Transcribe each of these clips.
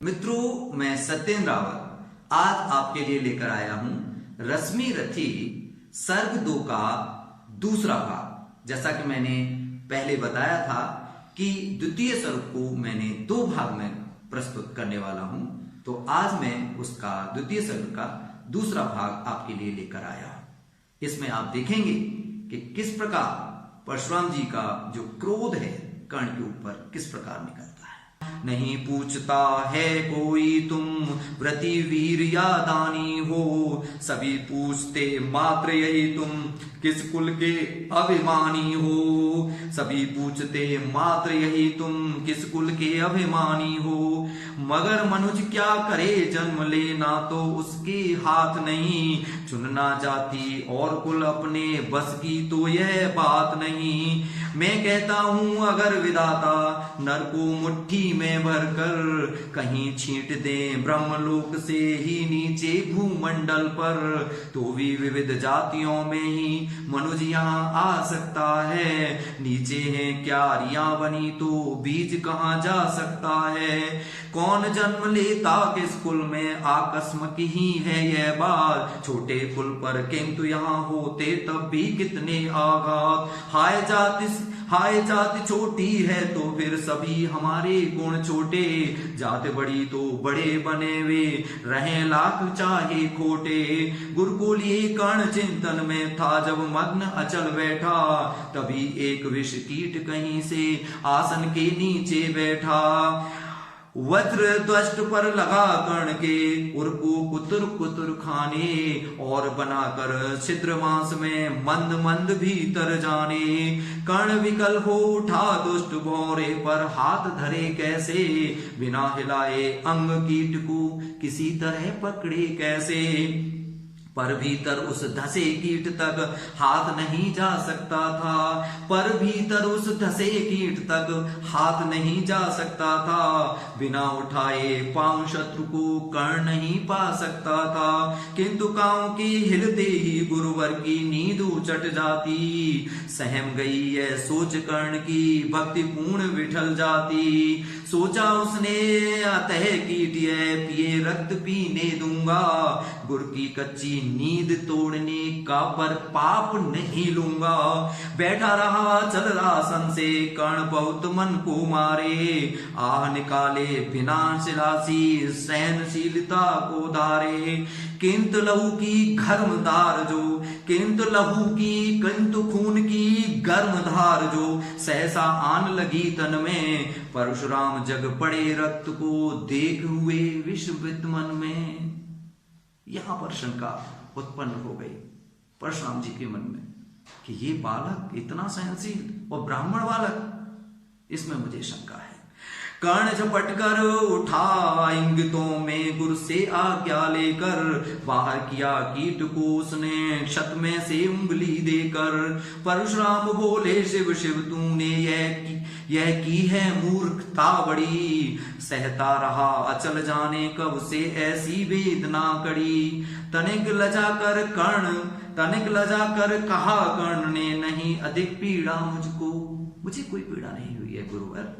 मित्रों, मैं सत्येंद्र रावत आज आपके लिए लेकर आया हूं रश्मि रथी सर्ग 2 का दूसरा भाग। जैसा कि मैंने पहले बताया था कि द्वितीय सर्ग को मैंने 2 भाग में प्रस्तुत करने वाला हूं, तो आज मैं उसका द्वितीय सर्ग का दूसरा भाग आपके लिए लेकर आया हूं। इसमें आप देखेंगे कि किस प्रकार परशुराम जी का जो क्रोध है कर्ण के ऊपर किस प्रकार निकलता है। नहीं पूछता है कोई तुम व्रति वीर या दानी हो, सभी पूछते मात्र यही तुम किस कुल के अभिमानी हो। सभी पूछते मात्र यही तुम किस कुल के अभिमानी हो। मगर मनुज क्या करे जन्म लेना तो उसके हाथ नहीं, चुनना जाति और कुल अपने बस की तो यह बात नहीं। मैं कहता हूं अगर विधाता नर को मुट्ठी में भरकर कहीं छींट दे ब्रह्मलोक से ही नीचे भूमंडल पर, तो भी विविध जातियों में ही मनुज यहाँ आ सकता है। नीचे है क्यारियां बनी तो बीज कहाँ जा सकता है। कौन जन्म लेता किस कुल में आकस्मिक ही है यह बात। छोटे कुल पर किंतु यहाँ होते तब भी कितने आघात। हाय जाति छोटी है तो फिर सभी हमारे गुण छोटे। जात बड़ी तो बड़े बने वे रहे लाख चाहे खोटे। गुरुकुल ये कर्ण चिंतन में था जब मग्न अचल बैठा, तभी एक विष कीट कहीं से आसन के नीचे बैठा। वज्र ध्वस्त पर लगा कर्ण के उर को कुतुर कुतुर खाने, और बनाकर छिद्र मांस में मंद मंद भीतर जाने। कर्ण विकल हो उठा दुष्ट भौरे पर हाथ धरे कैसे, बिना हिलाए अंग कीट को किसी तरह पकड़े कैसे। पर भीतर उस धसे कीट तक हाथ नहीं जा सकता था। पर भीतर उस धसे कीट तक हाथ नहीं जा सकता था। बिना उठाए पांव शत्रु को कर्ण नहीं पा सकता था। किंतु कांव के हिलते ही गुरुवर की नींद उचट जाती। सहम गई है सोच कर्ण की भक्ति पूर्ण विठल जाती। सोचा उसने अतः कीट यह पिए रक्त पीने दूंगा। गुर की कच्ची नींद तोड़ने का पर पाप नहीं लूंगा। बैठा रहा चल रासन से कर्ण बहुत मन को मारे। आह निकाले बिना शिलासी सहनशीलता को धारे। किंतु लहू की घर्मधार जो किंतु खून की गर्मधार जो सहसा आन लगी तन में। परशुराम जग पड़े रक्त को देख हुए विश्ववित मन में। यहां पर शंका उत्पन्न हो गई परशुराम जी के मन में कि ये बालक इतना सहनशील और ब्राह्मण बालक, इसमें मुझे शंका है। कर्ण झपट कर उठा इंगितों में गुर से आज्ञा लेकर। बाहर किया कीट को उसने क्षत में से उंगली देकर। परशुराम बोले शिव शिव तूने यह की है मूर्खता बड़ी। सहता रहा अचल जाने कब से ऐसी वेदना कड़ी। तनिक लजा कर कहा कर्ण ने नहीं अधिक पीड़ा मुझको। मुझे कोई पीड़ा नहीं हुई है गुरुवर।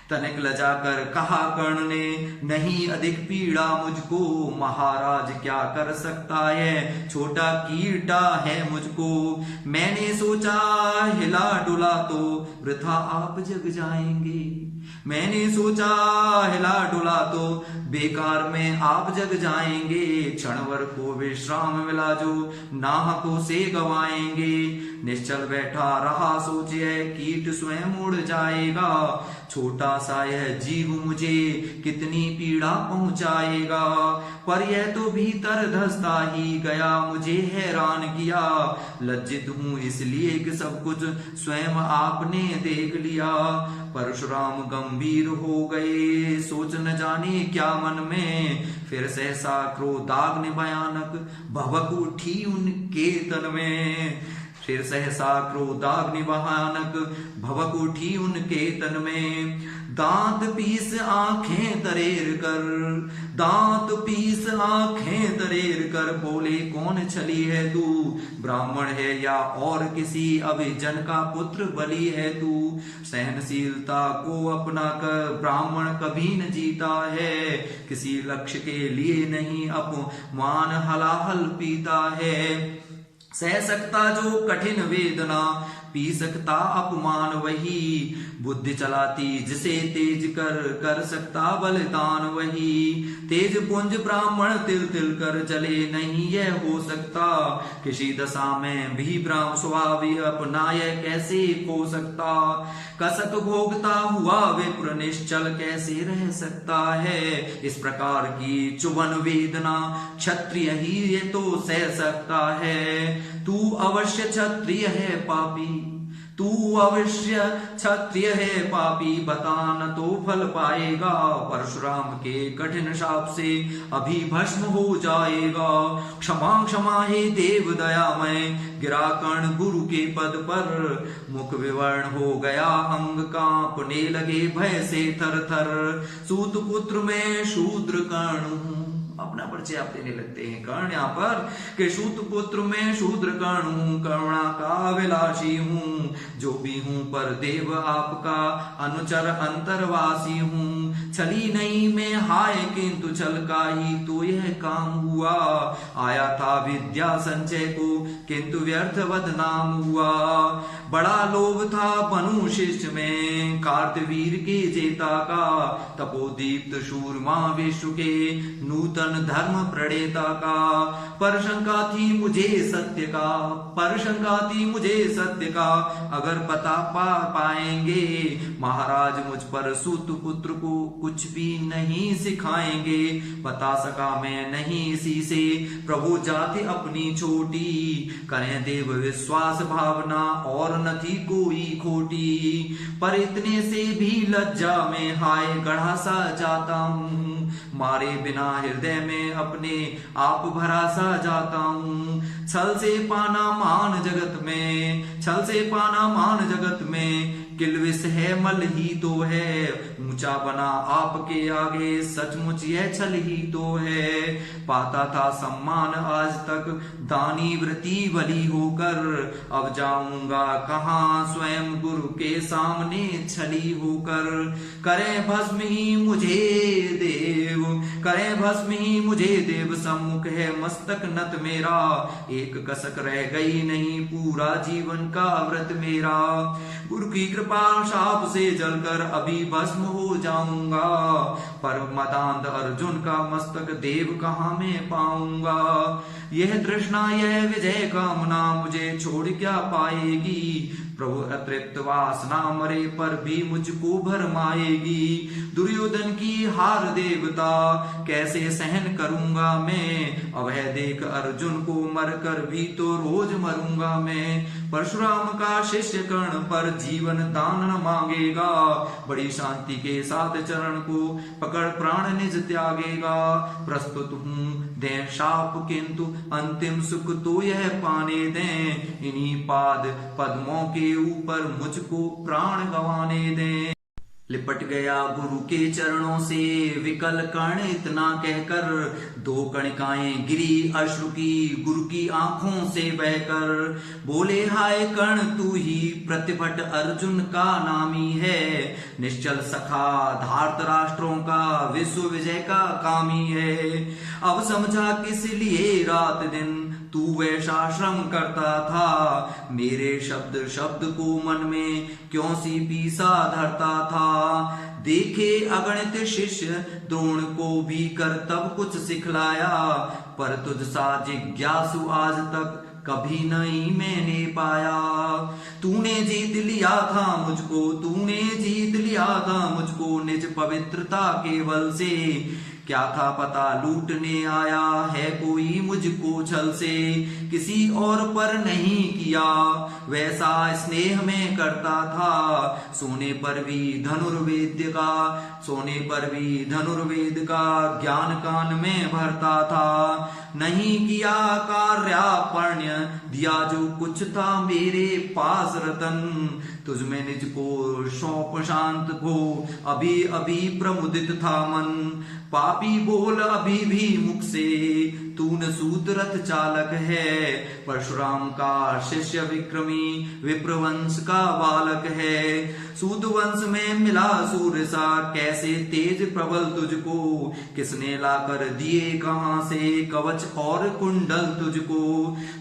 तनिक लजा कर कहा कर्ण ने नहीं अधिक पीड़ा मुझको। महाराज क्या कर सकता है छोटा कीटा है मुझको। मैंने सोचा हिला डुला तो वृथा आप जग जाएंगे। मैंने सोचा हिला डुला तो बेकार में आप जग जाएंगे। क्षणभर को विश्राम मिला जो नाहकों से गवाएंगे। निश्चल बैठा रहा सोचे कीट स्वयं उड़ जाएगा। छोटा सा यह जीव मुझे कितनी पीड़ा पहुंचाएगा। पर यह तो भीतर धसता ही गया मुझे हैरान किया। लज्जित हूं इसलिए कि सब कुछ स्वयं आपने देख लिया। परशुराम गंभीर हो गए सोच न जाने क्या मन में। फिर सहसा क्रोधाग्नि भयानक भभक उठी उनके तन में। फिर सहसा क्रोधाग्नि भयानक भभक उठी उनके तन में। दांत पीस आंखें दरेर कर, दांत पीस आंखें दरेर कर, बोले कौन छली है तू, ब्राह्मण है या और किसी अभिजन का पुत्र बलि है तू। सहनशीलता को अपना कर ब्राह्मण कभी न जीता है, किसी लक्ष्य के लिए नहीं अपमान हलाहल पीता है। सह सकता जो कठिन वेदना, पी सकता अपमान वही, बुद्धि चलाती जिसे तेज कर सकता बलिदान वही। तेज पुंज ब्राह्मण तिल तिल कर जले नहीं यह हो सकता, किसी दशा में भी ब्राह्मण स्वभाव अपना यह कैसे खो सकता। कसक भोगता हुआ विप्र निश्चल कैसे रह सकता है, इस प्रकार की चुभन वेदना क्षत्रिय ही ये तो सह सकता है। तू अवश्य क्षत्रिय है पापी, तू अवश्य क्षत्रिय है पापी, बता न तो फल पाएगा, परशुराम के कठिन शाप से अभी भस्म हो जाएगा। क्षमा क्षमा हे देव दयामय, गिरा कर्ण गुरु के पद पर, मुख विवर्ण हो गया अंग कांपने लगे भय से थर थर। सूत पुत्र में शूद्र कर्ण, अपना परिचय आप देने लगते हैं कर्ण यहाँ पर, कि सूत पुत्र में शूद्र कर्ण हूं, करुणा का विलासी हूँ, जो भी हूँ पर देव आपका अनुचर अंतरवासी हूँ। छली नहीं मैं हाय किंतु छल का ही तो यह काम हुआ, आया था विद्या संचय को किंतु व्यर्थ बदनाम हुआ। बड़ा लोभ था बनु शिष्य में, कार्तवीर के जेता का, तपोदीप्त शूरमा विश्व के नूतन धर्म प्रणेता का। पर शंका थी मुझे सत्य का, पर शंका थी मुझे सत्य का, अगर पता पाएंगे महाराज मुझ पर सूत पुत्र को कुछ भी नहीं सिखाएंगे। बता सका मैं नहीं इसी से प्रभु जाति अपनी छोटी, करें देव विश्वास भावना और न थी कोई खोटी। पर इतने से भी लज्जा में हाय गढ़ा सा जाता हूँ, मारे बिना हृदय में अपने आप भरा सा जाता हूँ। छल से पाना मान जगत में, छल से पाना मान जगत में, किलविस है मल ही तो है, ऊंचा बना आपके आगे सचमुच यह छल ही तो है। पाता था सम्मान आज तक दानी व्रती बलि होकर, अब जाऊंगा कहाँ स्वयं गुरु के सामने छली होकर। करें भस्म ही मुझे देव, करें भस्म ही मुझे देव, सम्मुख है मस्तक नत मेरा, एक कसक रह गई नहीं पूरा जीवन का व्रत मेरा। गुरु की कृपा शाप से जलकर अभी भस्म हो जाऊंगा, पर मदांध अर्जुन का मस्तक देव कहाँ मैं पाऊंगा। यह तृष्णा यह विजय कामना मुझे छोड़ क्या पाएगी, प्रभु अतृप्त वासना मरे पर भी मुझको भरमाएगी। दुर्योधन की हार देवता कैसे सहन करूंगा मैं, अब है देख अर्जुन को मरकर भी तो रोज मरूंगा मैं। परशुराम का शिष्य कर्ण पर जीवन दान न मांगेगा, बड़ी शांति के साथ चरण को पकड़ प्राण निज त्यागेगा। प्रस्तुत हूँ दें शाप किंतु अंतिम सुख तो यह पाने दें, इन्हीं पाद पद्मों के ऊपर मुझको प्राण गंवाने दें। लिपट गया गुरु के चरणों से विकल कर्ण इतना कहकर, दो कणिकाएं गिरी अश्रु की गुरु की आंखों से बहकर। बोले हाय कर्ण तू ही प्रतिभट अर्जुन का नामी है, निश्चल सखा धार्त राष्ट्रों का विश्व विजय का कामी है। अब समझा किस लिए रात दिन तू वैसा श्रम करता था, मेरे शब्द शब्द को मन में क्यों सी पीसा धरता था। देखे अगणित शिष्य द्रोण को भी कर तब कुछ सिखलाया, पर तुझ सा जिज्ञासु आज तक कभी नहीं मैंने पाया। तूने जीत लिया था मुझको, तूने जीत लिया था मुझको निज पवित्रता के बल से, क्या था पता लूटने आया है कोई मुझको छल से, किसी और पर नहीं किया वैसा स्नेह में करता था। सोने पर भी धनुर्वेद का, सोने पर भी धनुर्वेद का ज्ञान कान में भरता था। नहीं किया कार्यापण्य दिया जो कुछ था मेरे पास रतन, तुझ में निज को सौंप शांत को अभी अभी प्रमुदित था मन। पापी बोल अभी भी मुख से तू न सूत रथ चालक है, परशुराम का शिष्य विक्रमी विप्रवंश का बालक है। सूत वंश में मिला सूर्य सा कैसे तेज प्रबल तुझको, किसने लाकर दिए कहां से कवच और कुंडल तुझको।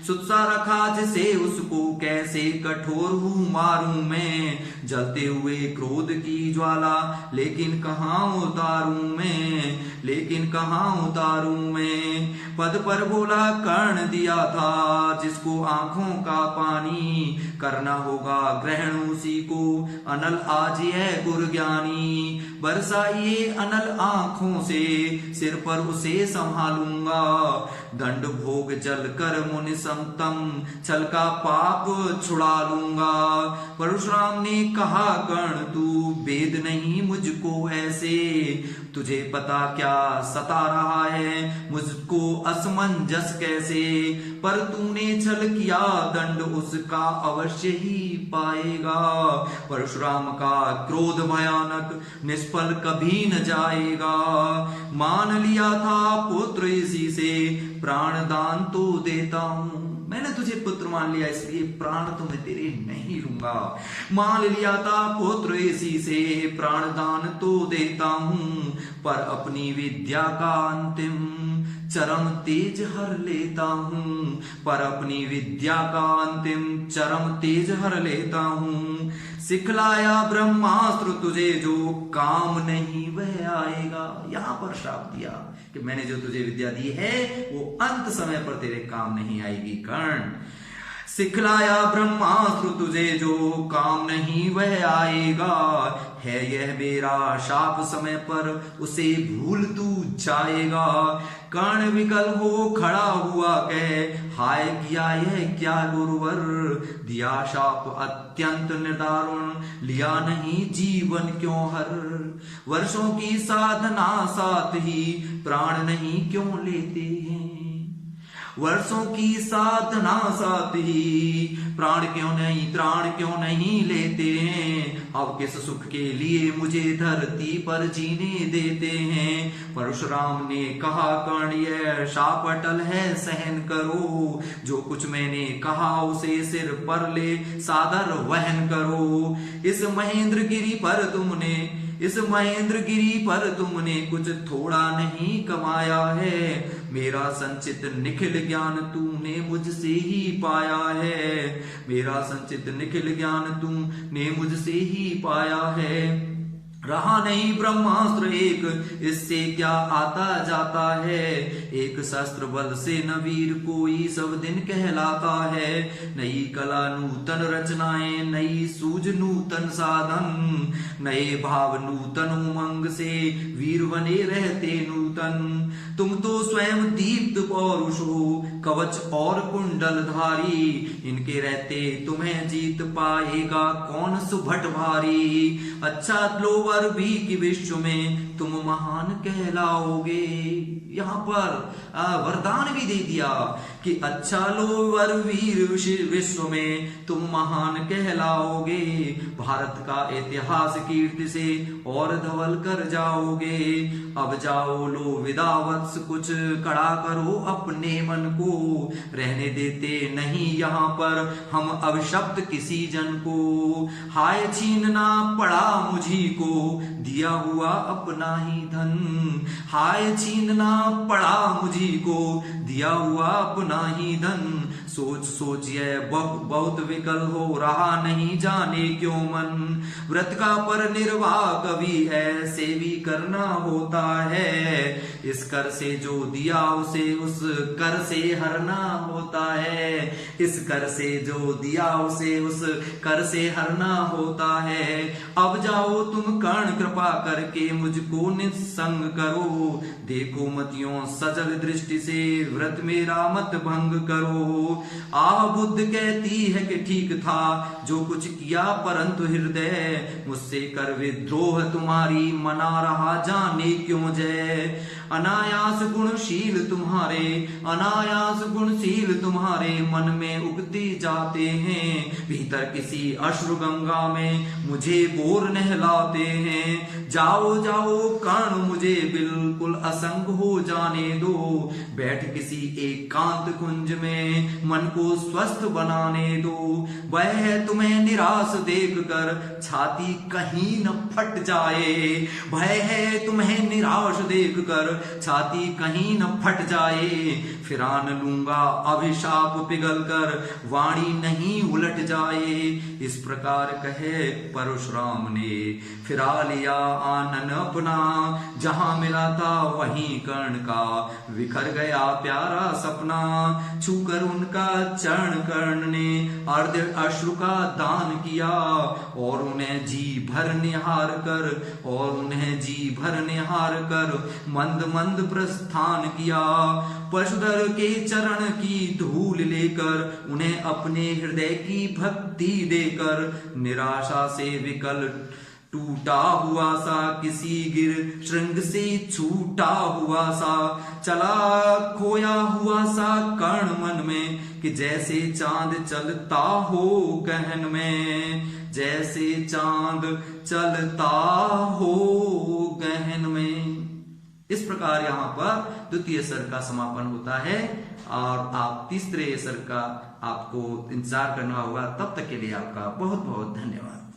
सुत्सा रखा जिसे उसको कैसे कठोर हूं मारूं मैं, जलते हुए क्रोध की ज्वाला लेकिन कहां उतारूं मैं, लेकिन कहां उतारूं मैं। पद पर बोला कर्ण दिया था जिसको आंखों का पानी, करना होगा ग्रहण उसी को अनल आज है गुरु ज्ञानी। बरसाइए अनल आंखों से सिर पर उसे संभालूंगा, दंड भोग जल कर मुनि समतम छल का पाप छुड़ा लूंगा। परशुराम ने कहा कर्ण तू वेद नहीं मुझको ऐसे, तुझे पता क्या सता रहा है मुझको असमंजस कैसे। पर तूने छल किया दंड उसका अवश्य ही पाएगा, परशुराम का क्रोध भयानक निष्फल कभी न जाएगा। मान लिया था पुत्र इसी से प्राण दान तो देता हूं, मैंने तुझे पुत्र मान लिया इसलिए प्राण तो मैं तेरे नहीं लूंगा। मान लिया था पुत्र इसी से प्राण दान तो देता हूं, पर अपनी विद्या का अंतिम चरम तेज हर लेता हूं, पर अपनी विद्या का अंतिम चरम तेज हर लेता हूं। सिखलाया ब्रह्मास्त्र तुझे जो काम नहीं वह आएगा, यहां पर श्राप दिया कि मैंने जो तुझे विद्या दी है वो अंत समय पर तेरे काम नहीं आएगी कर्ण। सिखलाया ब्रह्मास्त्र तुझे जो काम नहीं वह आएगा, है यह मेरा शाप समय पर उसे भूल तू जाएगा। कर्ण विकल हो खड़ा हुआ कह हाय किया यह क्या गुरुवर, दिया शाप अत्यंत निदारुण लिया नहीं जीवन क्यों हर। वर्षों की साधना साथ ही प्राण नहीं क्यों लेते हैं, वर्षों की साधना साथ ही प्राण क्यों नहीं त्राण क्यों नहीं लेते हैं। अब किस सुख के लिए मुझे धरती पर जीने देते हैं। परशुराम ने कहा कर्ण यह शाप अटल है सहन करो, जो कुछ मैंने कहा उसे सिर पर ले सादर वहन करो। इस महेंद्र गिरी पर तुमने, इस महेंद्र गिरी पर तुमने कुछ थोड़ा नहीं कमाया है, मेरा संचित निखिल ज्ञान तूने मुझसे ही पाया है, मेरा संचित निखिल ज्ञान तूने मुझसे ही पाया है। रहा नहीं ब्रह्मास्त्र एक इससे क्या आता जाता है, एक शस्त्र बल से न वीर कोई सब दिन कहलाता है। नई कला नूतन रचनाएं नई सूझ नूतन साधन, नए भाव नूतन उमंग से वीर बने रहते नूतन। तुम तो स्वयं दीप्त पौरुष हो कवच और कुंडल धारी, इनके रहते तुम्हें जीत पाएगा कौन सुभट भारी। अच्छा लोवर भी कि विश्व में तुम महान कहलाओगे, यहाँ पर वरदान भी दे दिया कि अच्छा लोवर वीर विश्व में तुम महान कहलाओगे। भारत का इतिहास कीर्ति से और धवल कर जाओगे। अब जाओ लो विदा वत्स कुछ कड़ा करो अपने मन को, रहने देते नहीं यहाँ पर हम अब शब्द किसी जन को। हाय छीनना पड़ा मुझी को दिया हुआ अपना ही धन, हाय छीनना पड़ा मुझी को दिया हुआ अपना ही धन। सोच सोच यह बहुत विकल हो रहा नहीं जाने क्यों मन, व्रत का पर निर्वाह कभी ऐसे भी करना होता है। इस कर से जो दिया उसे उस कर से हरना होता है। इस कर से जो दिया उसे उस कर से हरना होता है। अब जाओ तुम कर्ण कृपा करके मुझको निस्संग करो। देखो मतियों सजल दृष्टि से व्रत मेरा मत भंग करो। आह बुद्ध कहती है कि ठीक था जो कुछ किया, परंतु हृदय मुझसे कर विद्रोह तुम्हारी मना रहा जाने क्यों जय। अनायास गुणशील तुम्हारे अनायास गुणशील तुम्हारे मन में उगते जाते हैं। भीतर किसी अश्रु गंगा में मुझे बोर नहलाते हैं। जाओ जाओ कर्ण मुझे बिल्कुल असंग हो जाने दो। बैठ किसी एकांत कुंज में मन को स्वस्थ बनाने दो। वह तुम्हें निराश देख कर छाती कहीं न फट जाए। भय है तुम्हें निराश देख कर छाती कहीं न फट जाए। फिर आन लूंगा अभिशाप पिघल कर वाणी नहीं उलट जाए। इस प्रकार कहे परशुराम ने फिरा लिया आनन अपना। जहां मिला था वहीं कर्ण का विखर गया प्यारा सपना। छूकर उनका चरण कर्ण ने अर्ध अश्रु का दान किया। और उन्हें जी भर निहार कर मंद मंद प्रस्थान किया। पशुधर के चरण की धूल लेकर उन्हें अपने हृदय की भक्ति देकर निराशा से विकल टूटा हुआ सा किसी गिर श्रृंग से छूटा हुआ सा चला खोया हुआ सा कर्ण मन में कि जैसे चांद चलता हो गहन में। जैसे चांद चलता हो गहन में। इस प्रकार यहाँ पर द्वितीय सर्ग का समापन होता है और आप तीसरे सर्ग का आपको इंतजार करना होगा। तब तक के लिए आपका बहुत बहुत धन्यवाद।